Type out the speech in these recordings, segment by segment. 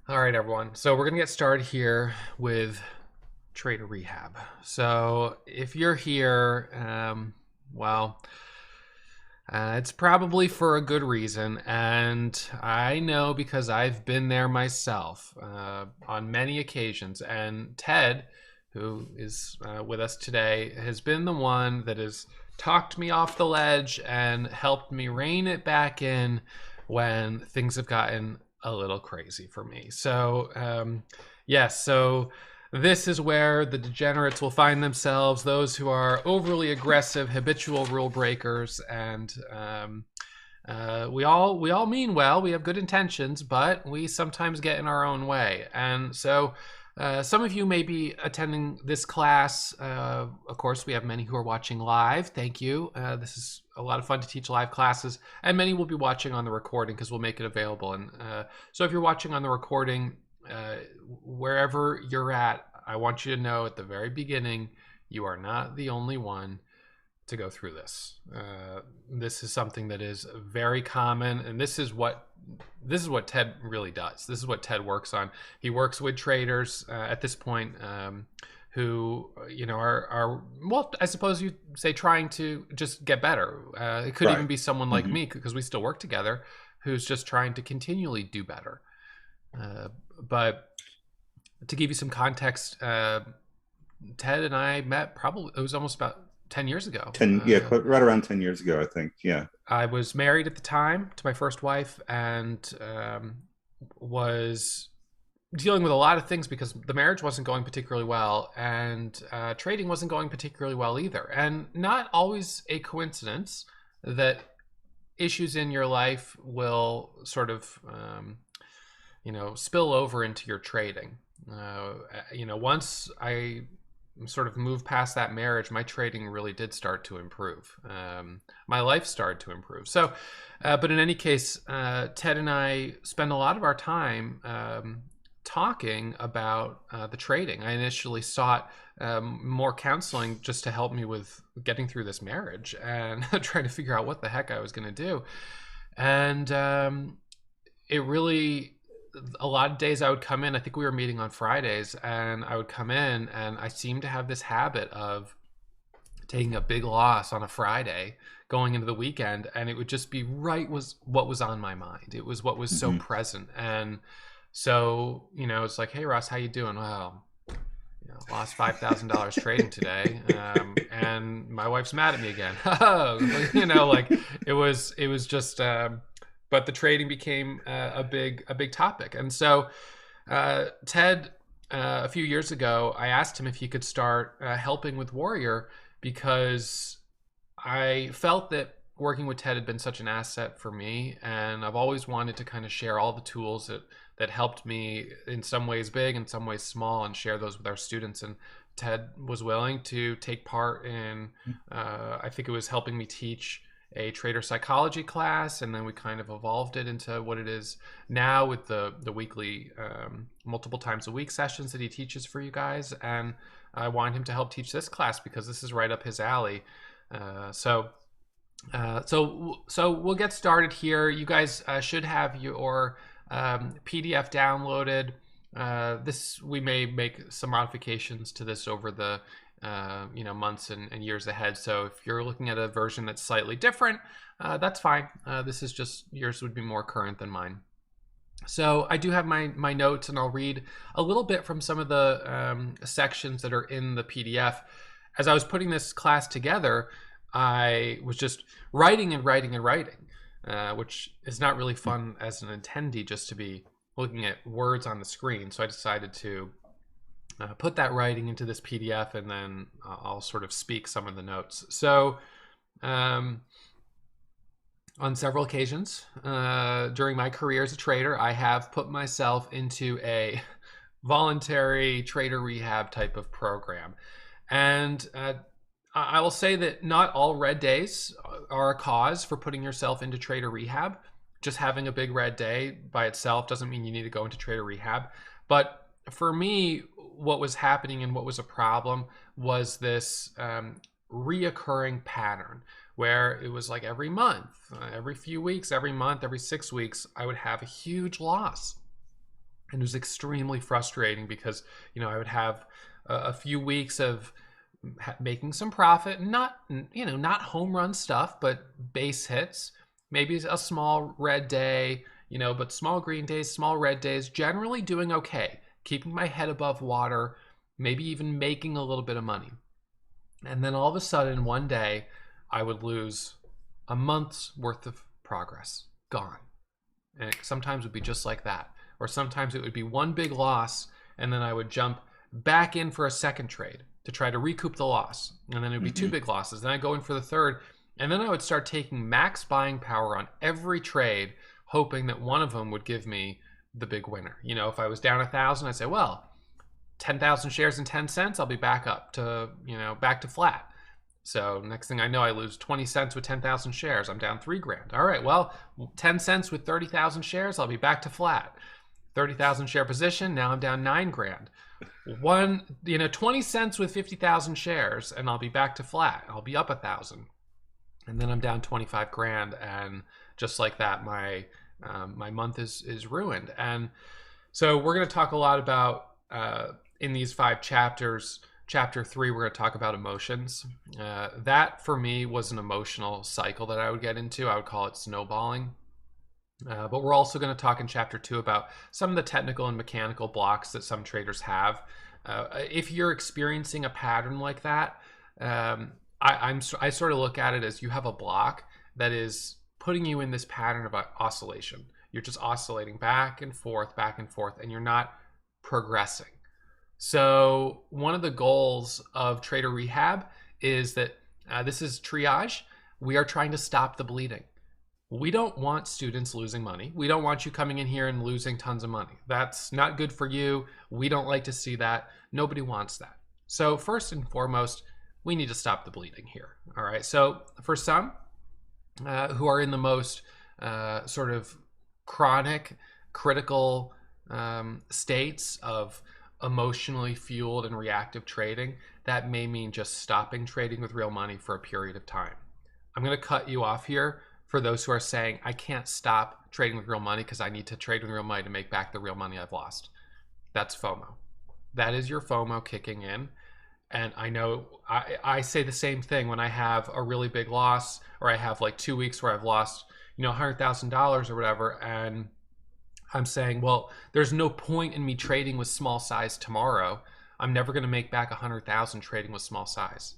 All right, everyone. So we're going to get started here with Trader Rehab. So if you're here, well, it's probably for a good reason. And I know because I've been there myself on many occasions. And Ted, who is with us today, has been the one that has talked me off the ledge and helped me rein it back in when things have gotten a little crazy for me. So, yes, so this is where the degenerates will find themselves, those who are overly aggressive, habitual rule breakers, and we all mean well. We have good intentions, but we sometimes get in our own way. And so, some of you may be attending this class. Of course, we have many who are watching live. Thank you. This is a lot of fun to teach live classes, and many will be watching on the recording because we'll make it available. And so, if you're watching on the recording, wherever you're at, I want you to know at the very beginning, you are not the only one to go through this. This is something that is very common, and this is what Ted really does. This is what Ted works on. He works with traders at this point who are well, I suppose you'd say trying to just get better. It could even Right. be someone like Hmm. me because we still work together, who's just trying to continually do better. But to give you some context, Ted and I met probably it was almost about 10 years ago. 10, yeah, right around 10 years ago, I think. Yeah. I was married at the time to my first wife and was dealing with a lot of things because the marriage wasn't going particularly well and trading wasn't going particularly well either. And not always a coincidence that issues in your life will sort of, spill over into your trading. Once I sort of moved past that marriage, my trading really did start to improve. My life started to improve. So, but in any case, Ted and I spend a lot of our time talking about the trading. I initially sought more counseling just to help me with getting through this marriage and trying to figure out what the heck I was going to do. And it really a lot of days I would come in. I think we were meeting on Fridays, and I would come in, and I seemed to have this habit of taking a big loss on a Friday, going into the weekend, and it would just be right was what was on my mind. It was what was so Hmm. present, and so it's like, hey Ross, how you doing? Well, lost $5,000 trading today, and my wife's mad at me again. Like it was just. But the trading became a big topic, and so Ted, a few years ago, I asked him if he could start helping with Warrior because I felt that working with Ted had been such an asset for me, and I've always wanted to kind of share all the tools that helped me in some ways big, in some ways small, and share those with our students. And Ted was willing to take part in, I think it was helping me teach a trader psychology class, and then we kind of evolved it into what it is now with the weekly multiple times a week sessions that he teaches for you guys. And I want him to help teach this class because this is right up his alley. So we'll get started here. You guys should have your PDF downloaded. This we may make some modifications to this over the months and years ahead. So if you're looking at a version that's slightly different, that's fine. This is just yours would be more current than mine. So I do have my notes, and I'll read a little bit from some of the sections that are in the PDF. As I was putting this class together, I was just writing and writing and writing, which is not really fun as an attendee just to be looking at words on the screen. So I decided to put that writing into this PDF, and then I'll sort of speak some of the notes. So on several occasions during my career as a trader, I have put myself into a voluntary trader rehab type of program. And I will say that not all red days are a cause for putting yourself into trader rehab. Just having a big red day by itself doesn't mean you need to go into trader rehab. But for me, what was happening and what was a problem was this reoccurring pattern where it was like every month, every few weeks, every month, every 6 weeks, I would have a huge loss. And it was extremely frustrating because, I would have a few weeks of making some profit, not, not home run stuff, but base hits, maybe a small red day, but small green days, small red days, generally doing okay, keeping my head above water, maybe even making a little bit of money. And then all of a sudden, one day, I would lose a month's worth of progress, gone. And it sometimes would be just like that. Or sometimes it would be one big loss, and then I would jump back in for a second trade to try to recoup the loss. And then it would be two Mm-hmm. big losses. Then I'd go in for the third. And then I would start taking max buying power on every trade, hoping that one of them would give me the big winner. If I was down 1,000, I'd say, well, 10,000 shares in 10 cents, I'll be back up to, back to flat. So next thing I know, I lose 20 cents with 10,000 shares. I'm down 3 grand. All right, well, 10 cents with 30,000 shares, I'll be back to flat. 30,000 share position, now I'm down 9 grand. 20 cents with 50,000 shares, and I'll be back to flat. I'll be up 1,000. And then I'm down 25 grand. And just like that, my month is ruined. And so we're going to talk a lot about, in these 5 chapters. Chapter 3, we're going to talk about emotions. That for me was an emotional cycle that I would get into. I would call it snowballing. But we're also going to talk in chapter 2 about some of the technical and mechanical blocks that some traders have. If you're experiencing a pattern like that, I sort of look at it as you have a block that is putting you in this pattern of oscillation. You're just oscillating back and forth, and you're not progressing. So one of the goals of Trader Rehab is that this is triage. We are trying to stop the bleeding. We don't want students losing money. We don't want you coming in here and losing tons of money. That's not good for you. We don't like to see that. Nobody wants that. So first and foremost, we need to stop the bleeding here. All right. So for some who are in the most sort of chronic, critical states of emotionally fueled and reactive trading, that may mean just stopping trading with real money for a period of time. I'm going to cut you off here for those who are saying, I can't stop trading with real money because I need to trade with real money to make back the real money I've lost. That's FOMO. That is your FOMO kicking in. And I know I say the same thing when I have a really big loss, or I have like 2 weeks where I've lost, $100,000 or whatever. And I'm saying, well, there's no point in me trading with small size tomorrow. I'm never going to make back 100,000 trading with small size.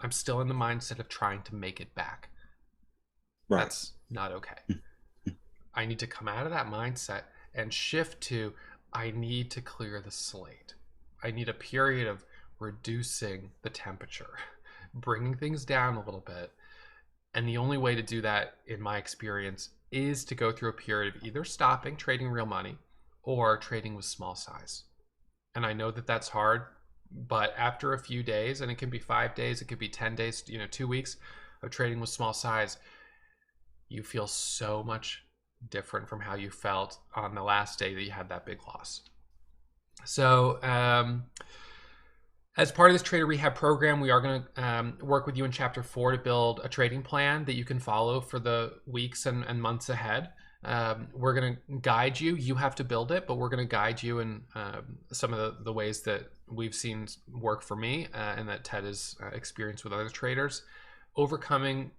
I'm still in the mindset of trying to make it back. Right. That's not okay. I need to come out of that mindset and shift to, I need to clear the slate. I need a period of reducing the temperature, bringing things down a little bit. And the only way to do that, in my experience, is to go through a period of either stopping trading real money or trading with small size. And I know that that's hard, but after a few days, and it can be 5 days, it could be 10 days, 2 weeks of trading with small size, you feel so much different from how you felt on the last day that you had that big loss. So, as part of this Trader Rehab program, we are going to work with you in Chapter 4 to build a trading plan that you can follow for the weeks and months ahead. We're going to guide you. You have to build it, but we're going to guide you in some of the ways that we've seen work for me and that Ted has experienced with other traders. Overcoming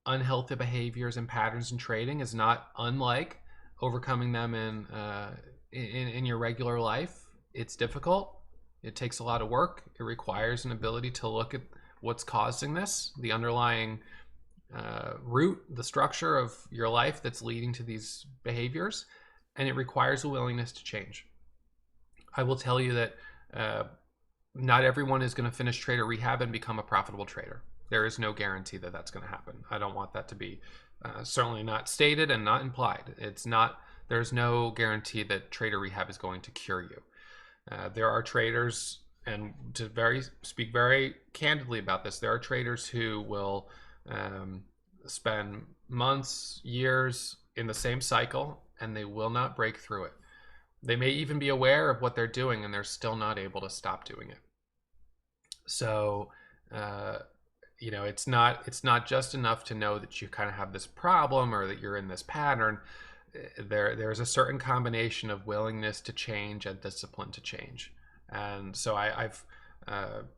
unhealthy behaviors and patterns in trading is not unlike overcoming them in your regular life. It's difficult. It takes a lot of work. It requires an ability to look at what's causing this, the underlying root, the structure of your life that's leading to these behaviors, and it requires a willingness to change. I will tell you that not everyone is going to finish Trader Rehab and become a profitable trader. There is no guarantee that that's going to happen. I don't want that to be certainly not stated and not implied. There's no guarantee that Trader Rehab is going to cure you. There are traders, and to speak very candidly about this, there are traders who will spend months, years in the same cycle, and they will not break through it. They may even be aware of what they're doing, and they're still not able to stop doing it. So, it's not just enough to know that you kind of have this problem or that you're in this pattern. there's a certain combination of willingness to change and discipline to change. And so I've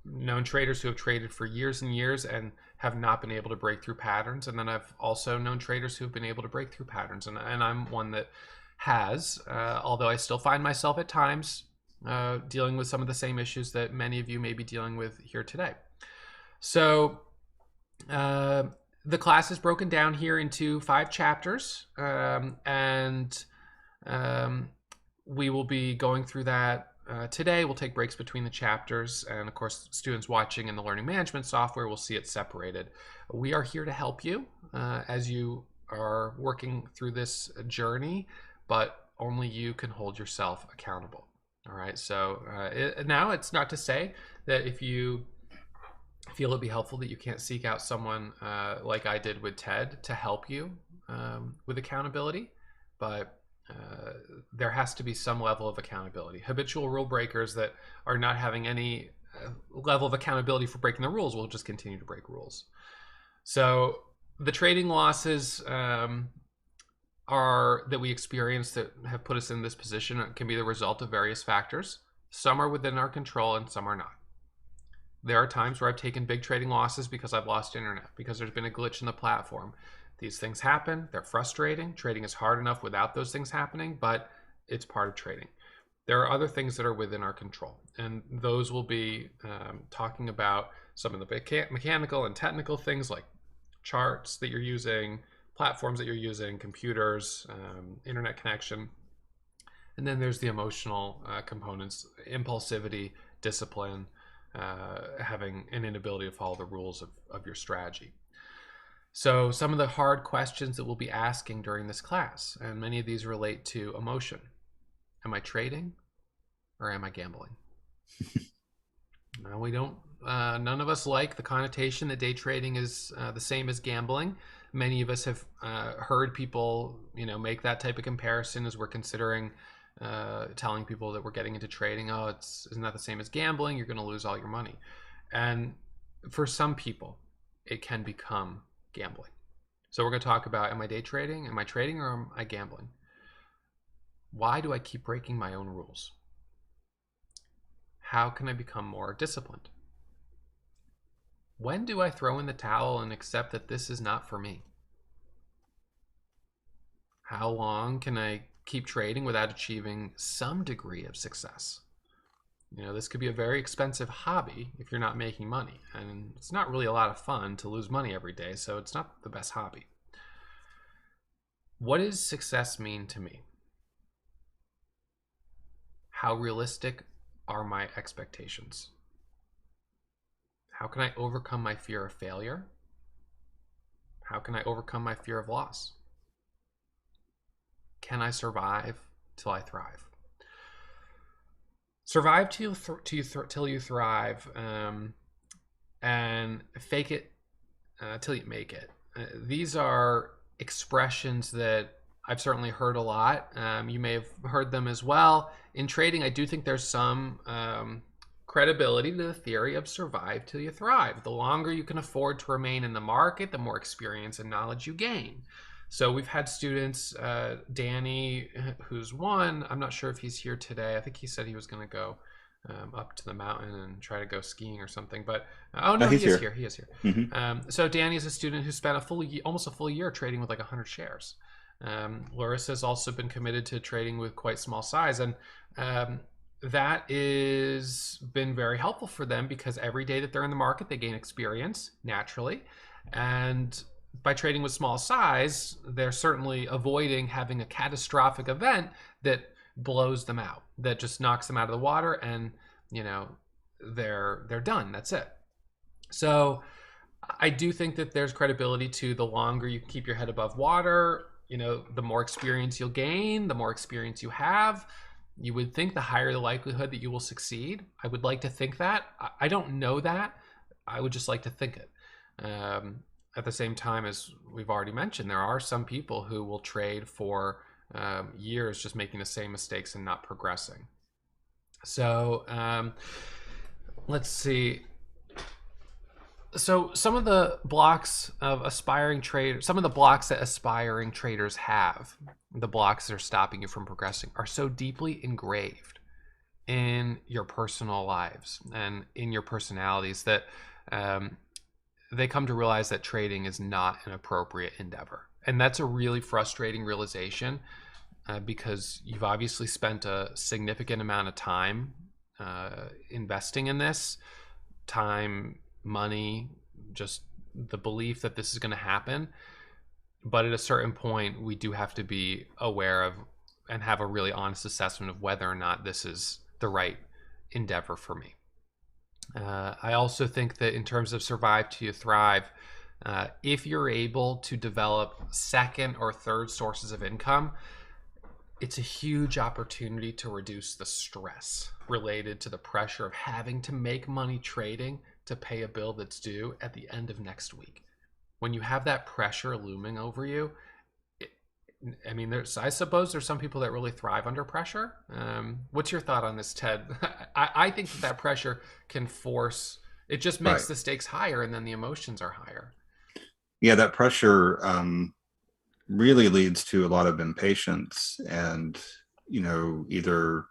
known traders who have traded for years and years and have not been able to break through patterns. And then I've also known traders who have been able to break through patterns. And I'm one that has, although I still find myself at times dealing with some of the same issues that many of you may be dealing with here today. So the class is broken down here into 5 chapters, and we will be going through that today. We'll take breaks between the chapters, and of course, students watching in the learning management software will see it separated. We are here to help you as you are working through this journey, but only you can hold yourself accountable. All right, so now it's not to say that if you feel it'd be helpful that you can't seek out someone like I did with Ted to help you with accountability, but there has to be some level of accountability. Habitual rule breakers that are not having any level of accountability for breaking the rules will just continue to break rules. So the trading losses that we experience that have put us in this position can be the result of various factors. Some are within our control and some are not. There are times where I've taken big trading losses because I've lost internet, because there's been a glitch in the platform. These things happen. They're frustrating. Trading is hard enough without those things happening, but it's part of trading. There are other things that are within our control, and those will be talking about some of the mechanical and technical things like charts that you're using, platforms that you're using, computers, internet connection. And then there's the emotional components, impulsivity, discipline, having an inability to follow the rules of your strategy. So some of the hard questions that we'll be asking during this class, and many of these relate to emotion. Am I trading or am I gambling? We don't, none of us like the connotation that day trading is the same as gambling. Many of us have heard people, make that type of comparison as we're considering telling people that we're getting into trading. Oh, isn't that the same as gambling? You're going to lose all your money. And for some people, it can become gambling. So we're going to talk about, am I day trading? Am I trading or am I gambling? Why do I keep breaking my own rules? How can I become more disciplined? When do I throw in the towel and accept that this is not for me? How long can I keep trading without achieving some degree of success? This could be a very expensive hobby if you're not making money, and it's not really a lot of fun to lose money every day, so it's not the best hobby. What does success mean to me? How realistic are my expectations? How can I overcome my fear of failure? How can I overcome my fear of loss? Can I survive till I thrive? Survive till you thrive, and fake it till you make it. These are expressions that I've certainly heard a lot. You may have heard them as well. In trading, I do think there's some credibility to the theory of survive till you thrive. The longer you can afford to remain in the market, the more experience and knowledge you gain. So we've had students, Danny, who's one, I'm not sure if he's here today. I think he said he was going to go up to the mountain and try to go skiing or something. But oh no, he is here. He is here. Mm-hmm. So Danny is a student who spent almost a full year trading with like 100 shares. Larissa's also been committed to trading with quite small size, and that is been very helpful for them because every day that they're in the market, they gain experience naturally, and by trading with small size, they're certainly avoiding having a catastrophic event that blows them out, that just knocks them out of the water, and they're done. That's it. So I do think that there's credibility to the longer you keep your head above water, the more experience you'll gain, the more experience you have. You would think the higher the likelihood that you will succeed. I would like to think that. I don't know that. I would just like to think it. At the same time, as we've already mentioned, there are some people who will trade for years just making the same mistakes and not progressing. So let's see. So some of the blocks of aspiring traders, some of the blocks that aspiring traders have, the blocks that are stopping you from progressing, are so deeply engraved in your personal lives and in your personalities that um, they come to realize that trading is not an appropriate endeavor. And that's a really frustrating realization because you've obviously spent a significant amount of time investing in this time, money, just the belief that this is going to happen. But at a certain point, we do have to be aware of and have a really honest assessment of whether or not this is the right endeavor for me. I also think that in terms of survive to thrive, if you're able to develop second or third sources of income, it's a huge opportunity to reduce the stress related to the pressure of having to make money trading to pay a bill that's due at the end of next week. When you have that pressure looming over you, it, I mean, I suppose there's some people that really thrive under pressure. What's your thought on this, Ted? I think that pressure can force, it just makes Right. the stakes higher and then the emotions are higher. Yeah, that pressure really leads to a lot of impatience and, either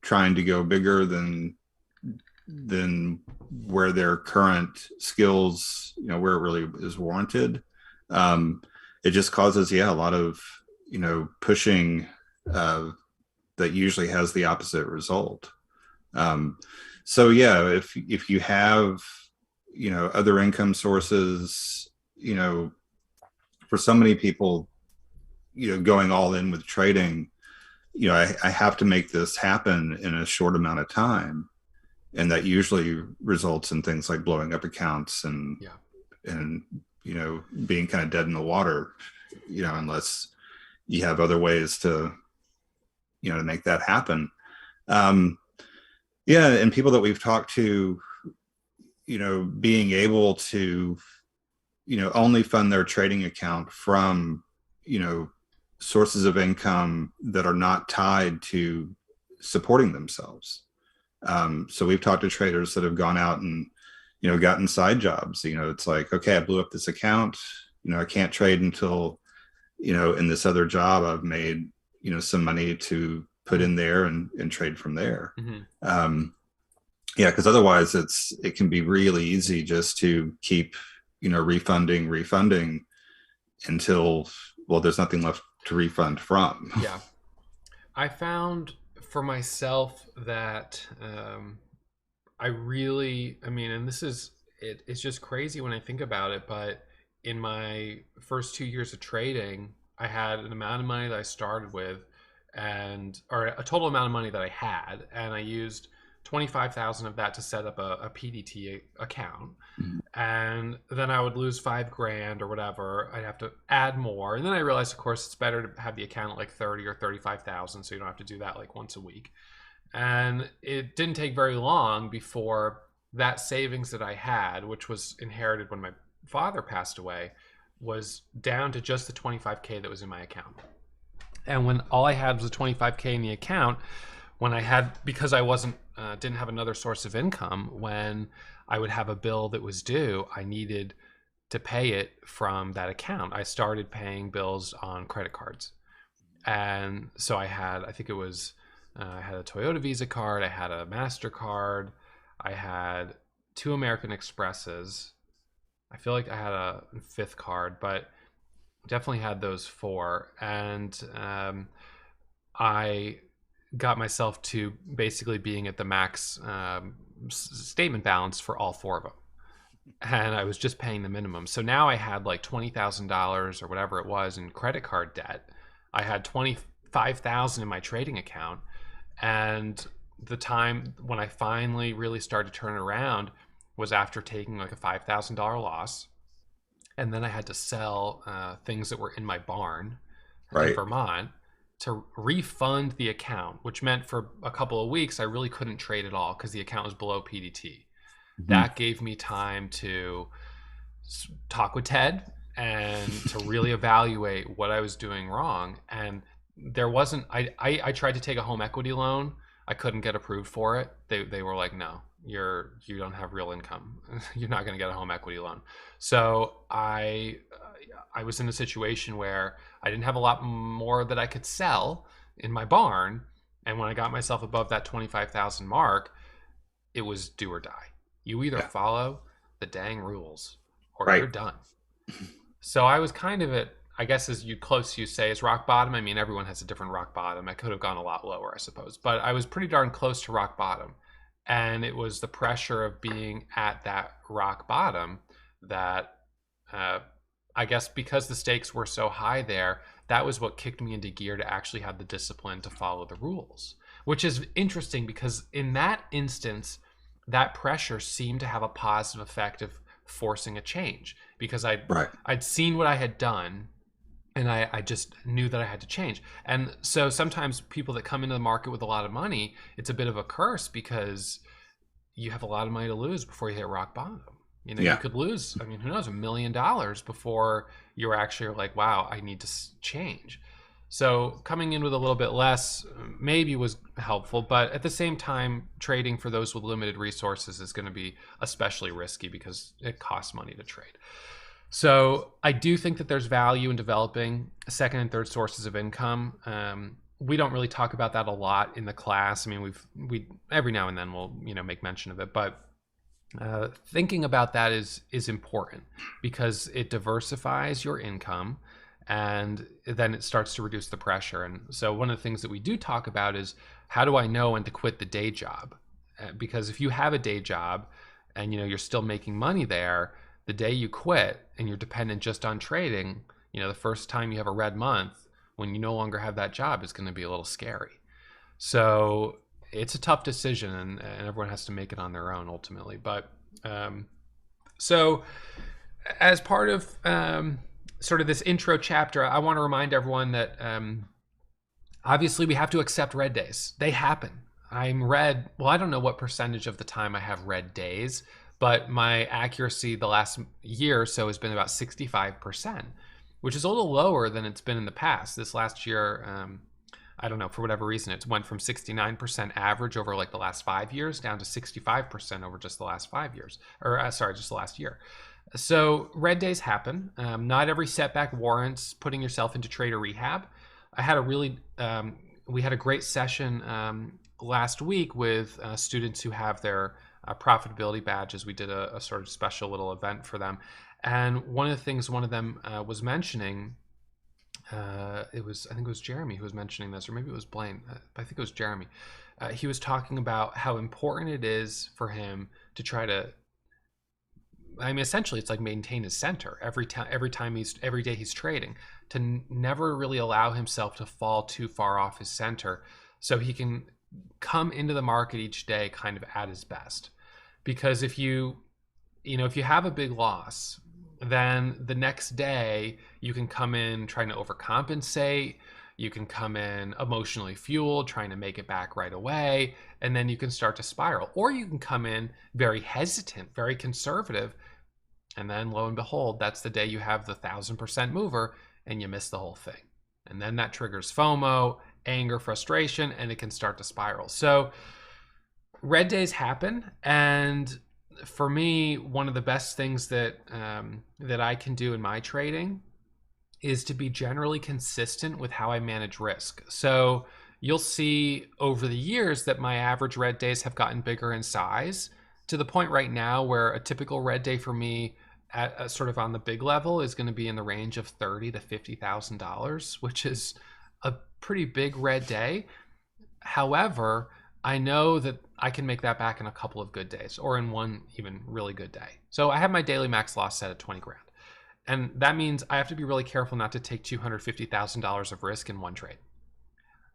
trying to go bigger than where their current skills, where it really is warranted. Um, it just causes, yeah, a lot of, pushing uh, that usually has the opposite result. Um, so yeah, if you have, other income sources, for so many people, going all in with trading, I have to make this happen in a short amount of time, and that usually results in things like blowing up accounts and Yeah. and being kind of dead in the water, unless you have other ways to make that happen. um yeah, and people that we've talked to, being able to only fund their trading account from you know sources of income that are not tied to supporting themselves. So we've talked to traders that have gone out and gotten side jobs. It's like, okay, I blew up this account. I can't trade until in this other job I've made some money to put in there and trade from there. Mm-hmm. um, yeah, because otherwise it can be really easy just to keep refunding until, well, there's nothing left to refund from. Yeah. I found for myself that I mean, and this is, it's just crazy when I think about it, but in my first 2 years of trading, I had an amount of money that I started with, or a total amount of money that I had, and I used 25,000 of that to set up a PDT account. And then I would lose 5 grand or whatever. I'd have to add more, and then I realized, of course, it's better to have the account at like 30 or 35,000, so you don't have to do that like once a week. And it didn't take very long before that savings that I had, which was inherited when my father passed away, was down to just the 25K that was in my account. And when all I had was a 25K in the account, when I had, because I wasn't didn't have another source of income, when I would have a bill that was due, I needed to pay it from that account. I started paying bills on credit cards. And so I think it was, I had a Toyota Visa card, I had a MasterCard, I had two American Expresses. I feel like I had a fifth card, but definitely had those four. And I got myself to basically being at the max statement balance for all four of them. And I was just paying the minimum. So now I had like $20,000 or whatever it was in credit card debt. I had 25,000 in my trading account. And the time when I finally really started to turn it around was after taking like a $5,000 loss. And then I had to sell things that were in my barn in Right. Vermont to refund the account, which meant for a couple of weeks I really couldn't trade at all because the account was below PDT. Mm-hmm. That gave me time to talk with Ted and to really evaluate what I was doing wrong. And there wasn't, I tried to take a home equity loan. I couldn't get approved for it. They were like, no, you don't have real income. You're not going to get a home equity loan. So I was in a situation where I didn't have a lot more that I could sell in my barn, and when I got myself above that 25,000 mark, it was do or die. You either Yeah. follow the dang rules or Right. you're done. So I was kind of at, I guess, as you say, is rock bottom. I mean, everyone has a different rock bottom. I could have gone a lot lower, I suppose, but I was pretty darn close to rock bottom. And it was the pressure of being at that rock bottom that, uh, I guess, because the stakes were so high there, that was what kicked me into gear to actually have the discipline to follow the rules, which is interesting because in that instance, that pressure seemed to have a positive effect of forcing a change because Right. I'd seen what I had done, and I just knew that I had to change. And so sometimes people that come into the market with a lot of money, it's a bit of a curse because you have a lot of money to lose before you hit rock bottom. You know, you Yeah. could lose, I mean, who knows, $1 million before you're actually like, wow, I need to change. So coming in with a little bit less maybe was helpful, but at the same time, trading for those with limited resources is going to be especially risky because it costs money to trade. So I do think that there's value in developing second and third sources of income. We don't really talk about that a lot in the class. I mean, we every now and then we'll make mention of it, but thinking about that is important because it diversifies your income, and then it starts to reduce the pressure. And so one of the things that we do talk about is how do I know when to quit the day job? Because if you have a day job and you're still making money there, the day you quit and you're dependent just on trading, the first time you have a red month when you no longer have that job is going to be a little scary. So it's a tough decision, and everyone has to make it on their own ultimately. But so as part of sort of this intro chapter, I want to remind everyone that obviously we have to accept red days. They happen. I'm red. Well, I don't know what percentage of the time I have red days, but my accuracy the last year or so has been about 65%, which is a little lower than it's been in the past. This last year, I don't know, for whatever reason, it's went from 69% average over like the last 5 years down to 65% over just the last 5 years, or just the last year. So red days happen. Not every setback warrants putting yourself into trader rehab. I had a really, we had a great session last week with students who have their profitability badges. We did a sort of special little event for them. And one of the things one of them was mentioning, I think it was Jeremy who was mentioning this, or maybe it was Blaine. I think it was Jeremy. He was talking about how important it is for him to try to, I mean, essentially, it's like maintain his center every day he's trading, to never really allow himself to fall too far off his center, so he can come into the market each day kind of at his best. Because if you have a big loss, then the next day you can come in trying to overcompensate. You can come in emotionally fueled, trying to make it back right away, and then you can start to spiral. Or you can come in very hesitant, very conservative, and then lo and behold, that's the day you have the 1,000% mover and you miss the whole thing. And then that triggers FOMO, anger, frustration, and it can start to spiral. So red days happen, and for me, one of the best things that I can do in my trading is to be generally consistent with how I manage risk. So you'll see over the years that my average red days have gotten bigger in size, to the point right now where a typical red day for me at sort of on the big level is going to be in the range of $30,000 to $50,000, which is a pretty big red day. However, I know that I can make that back in a couple of good days, or in one even really good day. So I have my daily max loss set at 20 grand. And that means I have to be really careful not to take $250,000 of risk in one trade,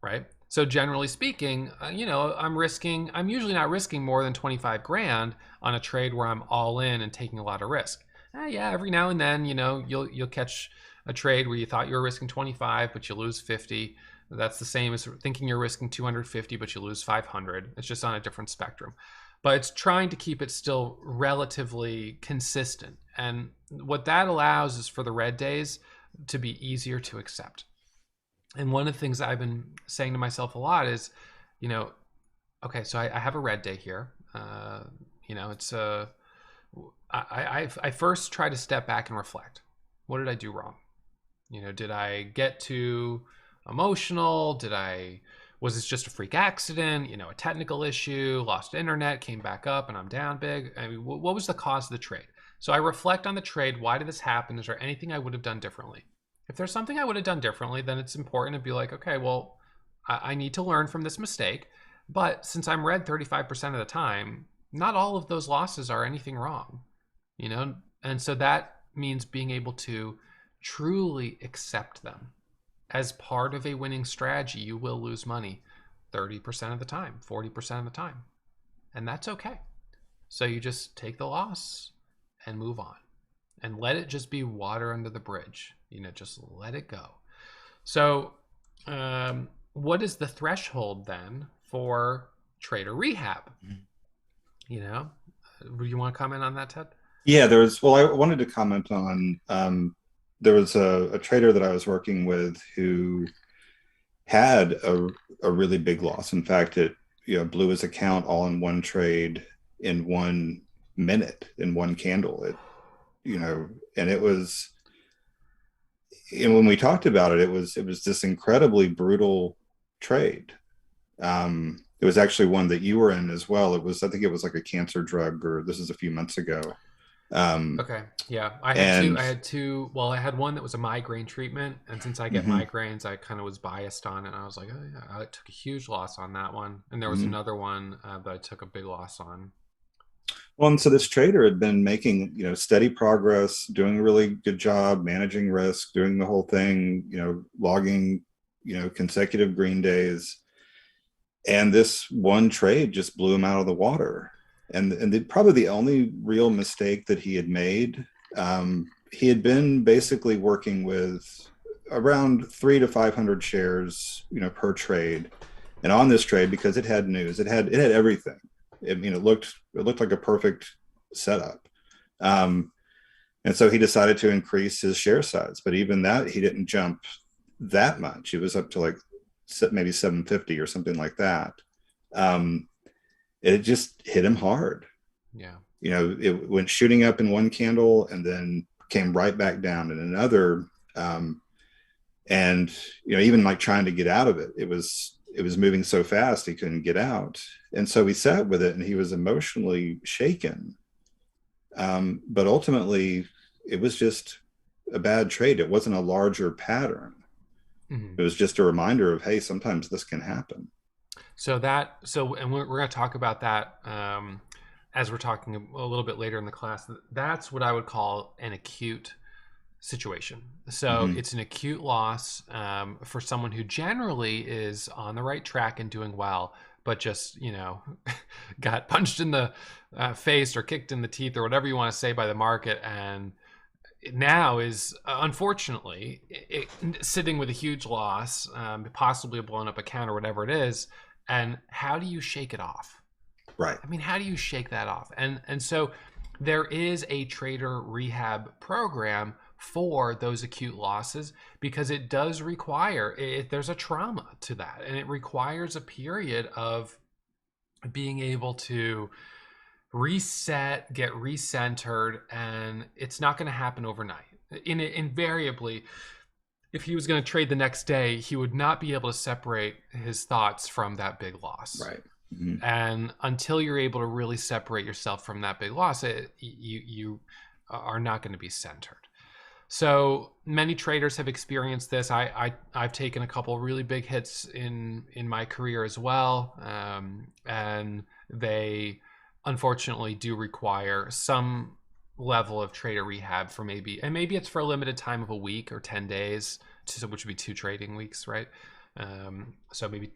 right? So generally speaking, I'm usually not risking more than 25 grand on a trade where I'm all in and taking a lot of risk. Yeah, every now and then, you'll catch a trade where you thought you were risking 25, but you lose 50. That's the same as thinking you're risking 250, but you lose 500. It's just on a different spectrum. But it's trying to keep it still relatively consistent. And what that allows is for the red days to be easier to accept. And one of the things I've been saying to myself a lot is, okay, so I have a red day here. Uh, you know, it's I first try to step back and reflect. What did I do wrong? You know, did I get too emotional? Was this just a freak accident? You know, a technical issue, lost internet, came back up and I'm down big? I mean, what was the cause of the trade? So I reflect on the trade. Why did this happen? Is there anything I would have done differently? If there's something I would have done differently, then it's important to be like, okay, well, I need to learn from this mistake. But since I'm red 35% of the time, not all of those losses are anything wrong, you know? And so that means being able to truly accept them. As part of a winning strategy, you will lose money 30% of the time, 40% of the time. And that's okay. So you just take the loss and move on and let it just be water under the bridge. You know, just let it go. So, what is the threshold then for trader rehab? You know, do you want to comment on that, Ted? Yeah, well, I wanted to comment on, there was a trader that I was working with who had a really big loss. In fact, it, blew his account all in one trade in 1 minute, in one candle. And it was, and when we talked about it, it was this incredibly brutal trade. It was actually one that you were in as well. I think it was like a cancer drug, or this is a few months ago. Um, Okay. Yeah. I had two. and I had two. Well, I had one that was a migraine treatment. And since I get mhm, migraines, I kind of was biased on it. And I was like, oh, yeah, I took a huge loss on that one. And there was mhm. another one that I took a big loss on. Well, and so this trader had been making, steady progress, doing a really good job managing risk, doing the whole thing, logging, consecutive green days. And this one trade just blew him out of the water. Probably the only real mistake that he had made, he had been basically working with around 300 to 500 shares, per trade. And on this trade, because it had news, it had everything. It looked like a perfect setup. Um, and so he decided to increase his share size, but even that, he didn't jump that much. It was up to like maybe 750 or something like that. Um, it just hit him hard. Yeah. It went shooting up in one candle and then came right back down in another. Um, and even like trying to get out of it, it was moving so fast he couldn't get out. And so he sat with it and he was emotionally shaken. But ultimately, it was just a bad trade. It wasn't a larger pattern. Mm-hmm. It was just a reminder of, hey, sometimes this can happen. And we're going to talk about that as we're talking a little bit later in the class. That's what I would call an acute situation. So Mm-hmm. it's an acute loss for someone who generally is on the right track and doing well, but just, got punched in the face or kicked in the teeth or whatever you want to say by the market. And now is unfortunately sitting with a huge loss, possibly a blown up account or whatever it is. And how do you shake it off? Right. I mean, how do you shake that off? And so there is a trader rehab program for those acute losses because it does require there's a trauma to that, and it requires a period of being able to reset, get recentered, and it's not going to happen overnight. Invariably, if he was going to trade the next day, he would not be able to separate his thoughts from that big loss. Right. Mm-hmm. And until you're able to really separate yourself from that big loss, you are not going to be centered. So many traders have experienced this. I've taken a couple really big hits in my career as well, and they unfortunately do require some level of trader rehab for maybe it's for a limited time of a week or 10 days, which would be 2 trading weeks, right? So maybe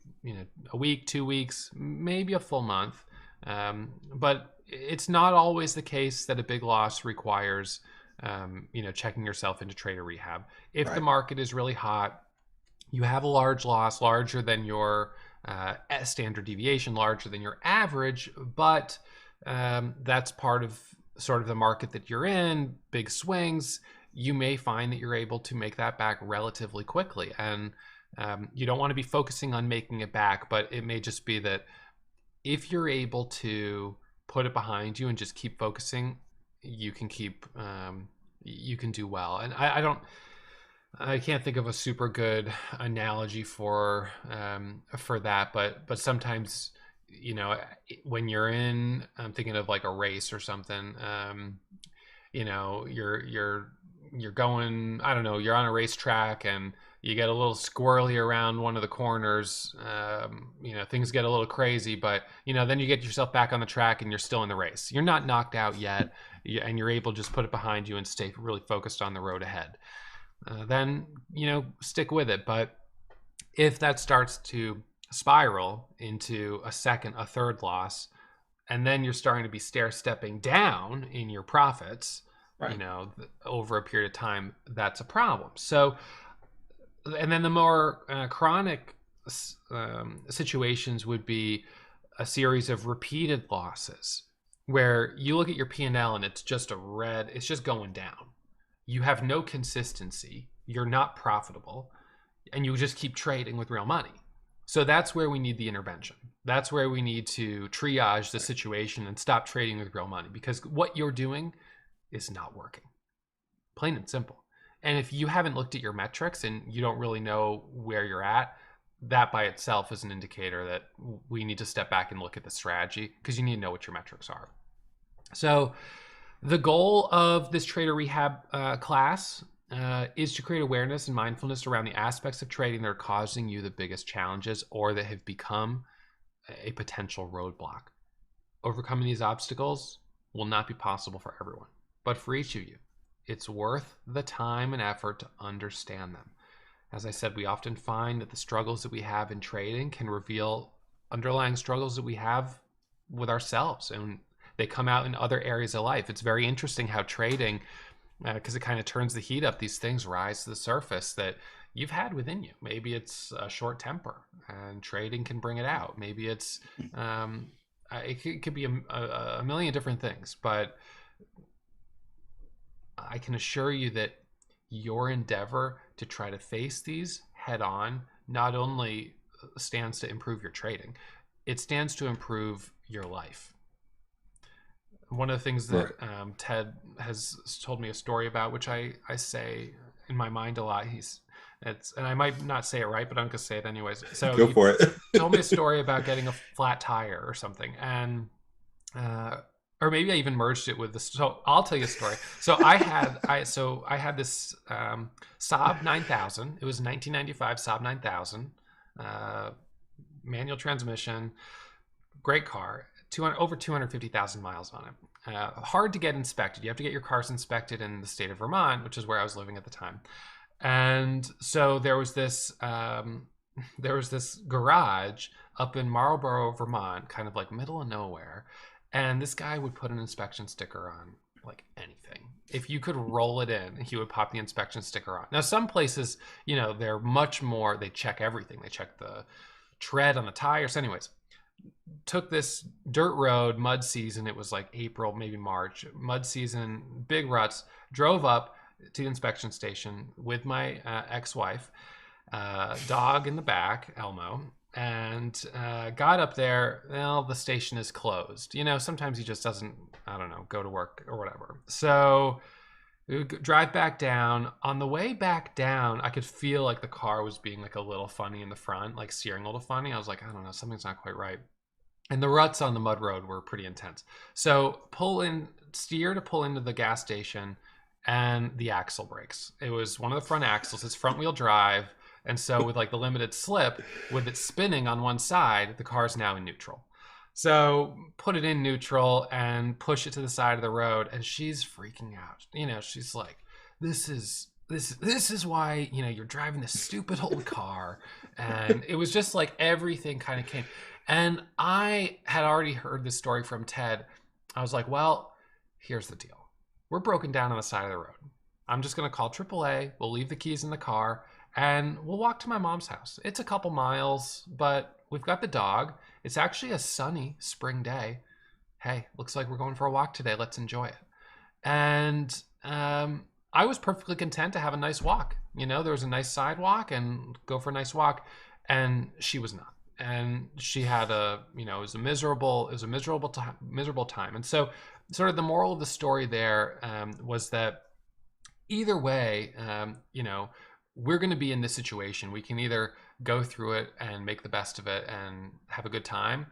a week, 2 weeks, maybe a full month. But it's not always the case that a big loss requires checking yourself into trader rehab. If the Right. market is really hot, you have a large loss, larger than your standard deviation, larger than your average, but that's part of sort of the market that you're in, big swings. You may find that you're able to make that back relatively quickly. And you don't want to be focusing on making it back, but it may just be that if you're able to put it behind you and just keep focusing, you can keep you can do well. And I can't think of a super good analogy for that, but sometimes, you know, when you're in, I'm thinking of like a race or something. You know, you're going, I don't know, you're on a racetrack and you get a little squirrely around one of the corners. You know, things get a little crazy, but you know, then you get yourself back on the track and you're still in the race. You're not knocked out yet, and you're able to just put it behind you and stay really focused on the road ahead. Then, you know, stick with it. But if that starts to spiral into a second, a third loss, and then you're starting to be stair stepping down in your profits, you Right. know, over a period of time, that's a problem. So, and then the more chronic situations would be a series of repeated losses where you look at your P&L and it's just a red, it's just going down. You have no consistency, you're not profitable, and you just keep trading with real money. So that's where we need the intervention. That's where we need to triage the situation and stop trading with real money, because what you're doing is not working. Plain and simple. And if you haven't looked at your metrics and you don't really know where you're at, that by itself is an indicator that we need to step back and look at the strategy, because you need to know what your metrics are. So the goal of this trader rehab class is to create awareness and mindfulness around the aspects of trading that are causing you the biggest challenges or that have become a potential roadblock. Overcoming these obstacles will not be possible for everyone, but for each of you, it's worth the time and effort to understand them. As I said, we often find that the struggles that we have in trading can reveal underlying struggles that we have with ourselves, and they come out in other areas of life. It's very interesting how trading, because it kind of turns the heat up, these things rise to the surface that you've had within you. Maybe it's a short temper and trading can bring it out. Maybe it's it could be a million different things, but I can assure you that your endeavor to try to face these head on not only stands to improve your trading, it stands to improve your life. One of the things Right. that Ted has told me a story about, which I say in my mind a lot. And I might not say it right, but I'm gonna say it anyways. So Go he for it. told me a story about getting a flat tire or something, and or maybe I even merged it with this. So I'll tell you a story. So I had this Saab 9000. It was 1995 Saab 9000, manual transmission, great car. Over 250,000 miles on it. Hard to get inspected. You have to get your cars inspected in the state of Vermont, which is where I was living at the time. And so there was this garage up in Marlborough, Vermont, kind of like middle of nowhere. And this guy would put an inspection sticker on like anything. If you could roll it in, he would pop the inspection sticker on. Now, some places, you know, they're much more, they check everything. They check the tread on the tires. Anyways, took this dirt road, mud season. It was like April, maybe March, mud season, big ruts. Drove up to the inspection station with my ex-wife, dog in the back, Elmo, and got up there. Well, the station is closed. You know, sometimes he just doesn't, I don't know, go to work or whatever. So we would drive back down. On the way back down, I could feel like the car was being like a little funny in the front, like steering a little funny. I was like, I don't know, something's not quite right. And the ruts on the mud road were pretty intense. So steer to pull into the gas station, and the axle breaks. It was one of the front axles. It's front wheel drive. And so with like the limited slip, with it spinning on one side, the car's now in neutral. So put it in neutral and push it to the side of the road, and she's freaking out. You know, she's like, this is why, you know, you're driving this stupid old car. And it was just like everything kind of came. And I had already heard this story from Ted. I was like, well, here's the deal. We're broken down on the side of the road. I'm just going to call AAA. We'll leave the keys in the car and we'll walk to my mom's house. It's a couple miles, but we've got the dog. It's actually a sunny spring day. Hey, looks like we're going for a walk today. Let's enjoy it. And I was perfectly content to have a nice walk. You know, there was a nice sidewalk and go for a nice walk. And she was not. and she had it was a miserable time. And so, sort of the moral of the story there was that either way, we're going to be in this situation. We can either go through it and make the best of it and have a good time,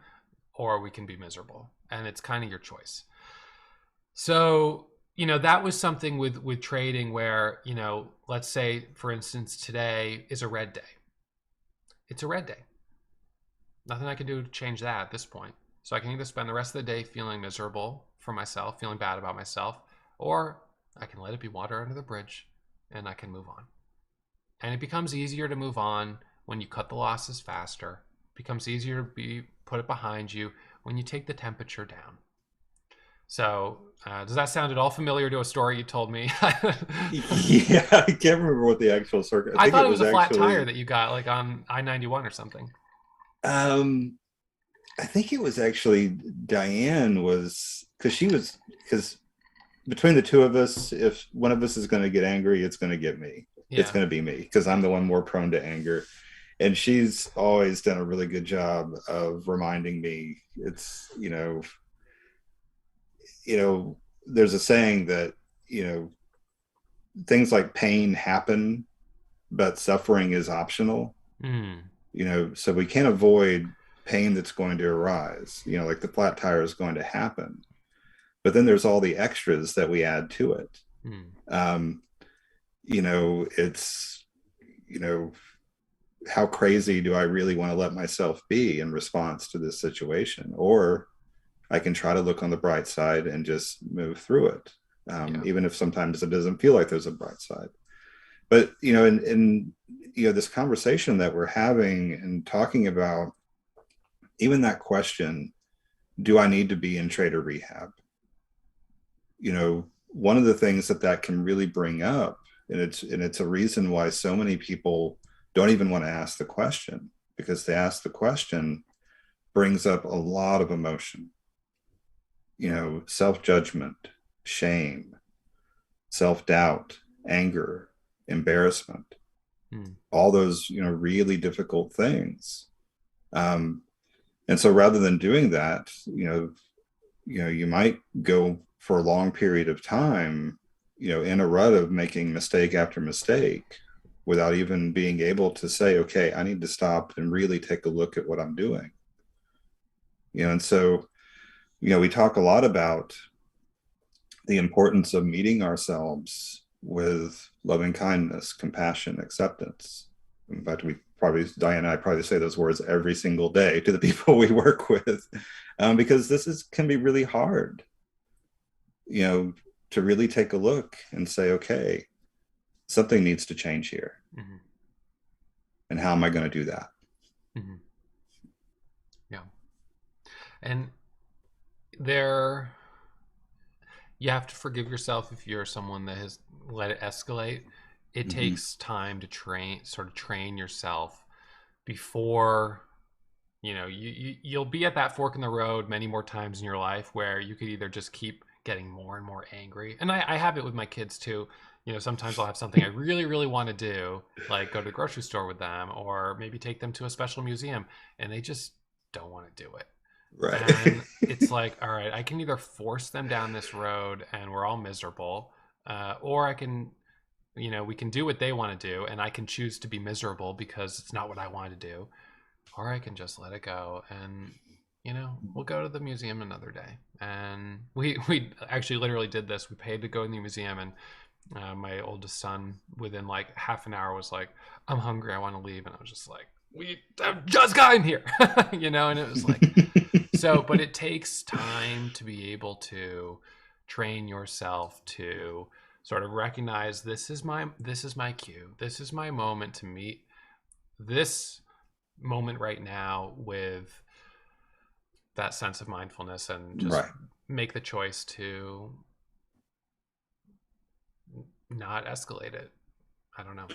or we can be miserable. And it's kind of your choice. So, that was something with trading where, let's say, for instance, today is a red day. It's a red day. Nothing I can do to change that at this point. So I can either spend the rest of the day feeling miserable for myself, feeling bad about myself, or I can let it be water under the bridge and I can move on. And it becomes easier to move on when you cut the losses faster. It becomes easier to put it behind you when you take the temperature down. So, does that sound at all familiar to a story you told me? Yeah, I can't remember what the actual circuit. I I think thought it it was was a flat tire actually. that you got like on I-91 or something. Um, I think it was actually Diane was because between the two of us, if one of us is going to get angry, it's going to get me. It's Yeah. going to be me because I'm the one more prone to anger. And she's always done a really good job of reminding me. There's a saying that, you know, things like pain happen, but suffering is optional. Mm. So we can't avoid pain that's going to arise. Like the flat tire is going to happen, but then there's all the extras that we add to it. Mm. um it's you know how crazy do I really want to let myself be in response to this situation? Or I can try to look on the bright side and just move through it, Yeah. even if sometimes it doesn't feel like there's a bright side. But in this conversation that we're having and talking about, even that question, do I need to be in trade or rehab? One of the things that can really bring up, and it's a reason why so many people don't even want to ask the question, because to ask the question brings up a lot of emotion, self-judgment, shame, self-doubt, anger, embarrassment, Mm. all those really difficult things. um, and so rather than doing that, you might go for a long period of time, in a rut of making mistake after mistake without even being able to say, okay, I need to stop and really take a look at what I'm doing. And so, we talk a lot about the importance of meeting ourselves with loving kindness, compassion, acceptance. In fact, Diane and I probably say those words every single day to the people we work with, because can be really hard, you know, to really take a look and say, okay, something needs to change here. Mm-hmm. And how am I going to do that? Mm-hmm. Yeah. And there, you have to forgive yourself if you're someone that has let it escalate. It Mm-hmm. takes time to train yourself before you'll be at that fork in the road many more times in your life where you could either just keep getting more and more angry. And I have it with my kids too. Sometimes I'll have something I really, really want to do, like go to the grocery store with them or maybe take them to a special museum, and they just don't want to do it. Right. And it's like, all right, I can either force them down this road and we're all miserable, or I can, we can do what they want to do and I can choose to be miserable because it's not what I want to do, or I can just let it go and we'll go to the museum another day. And we actually literally did this. We paid to go in the museum, and my oldest son within like half an hour was like, I'm hungry, I want to leave. And I was just like, we have just got in here. And it was like, so, but it takes time to be able to train yourself to sort of recognize this is my cue, this is my moment to meet this moment right now with that sense of mindfulness and just Right. make the choice to not escalate it. I don't know.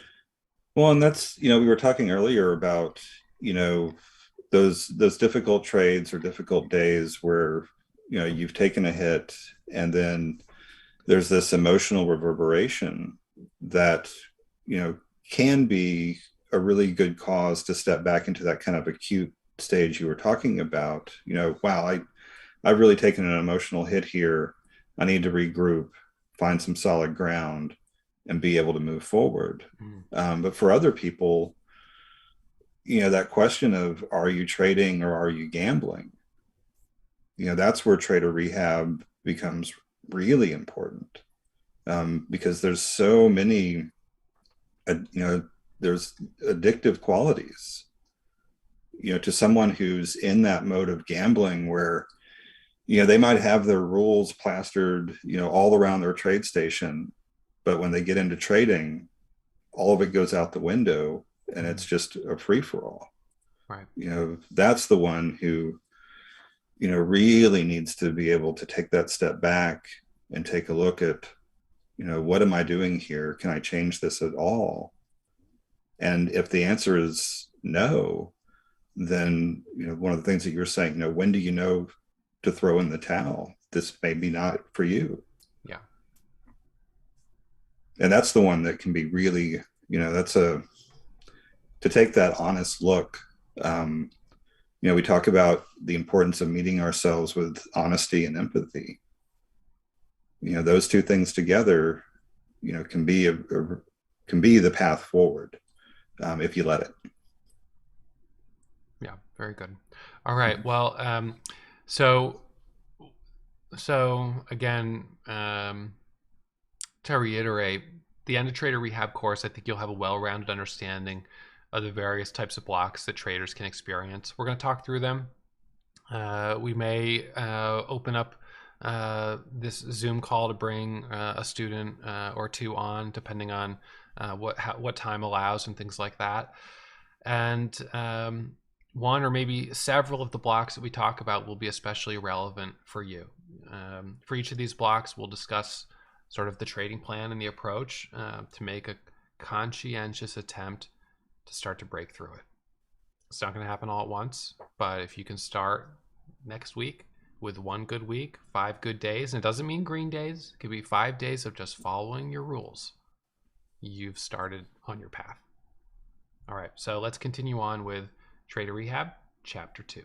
Well, and that's, we were talking earlier about, you know, those difficult trades or difficult days where, you've taken a hit, and then there's this emotional reverberation that, you know, can be a really good cause to step back into that kind of acute stage you were talking about, wow, I've really taken an emotional hit here. I need to regroup, find some solid ground, and be able to move forward. Mm. But for other people, that question of are you trading or are you gambling? That's where trader rehab becomes really important, because there's so many, there's addictive qualities, to someone who's in that mode of gambling where they might have their rules plastered, all around their trade station, but when they get into trading, all of it goes out the window and it's Mm. just a free for all. Right. That's the one who, really needs to be able to take that step back and take a look at, what am I doing here? Can I change this at all? And if the answer is no, then, one of the things that you're saying, when do you know to throw in the towel? This may be not for you. Yeah. And that's the one that can be really, that's to take that honest look. um, we talk about the importance of meeting ourselves with honesty and empathy. Those two things together, can be can be the path forward, if you let it. Yeah. Very good. All right. Well, so again, to reiterate, the End of Trader Rehab course, I think you'll have a well-rounded understanding of the various types of blocks that traders can experience. We're going to talk through them. We may open up this Zoom call to bring a student or two on, depending on what time allows and things like that. And one or maybe several of the blocks that we talk about will be especially relevant for you. For each of these blocks, we'll discuss sort of the trading plan and the approach to make a conscientious attempt to start to break through it. It's not going to happen all at once, but if you can start next week with one good week, 5 good days, and it doesn't mean green days, it could be 5 days of just following your rules, you've started on your path. All right, so let's continue on with Trader Rehab, Chapter 2.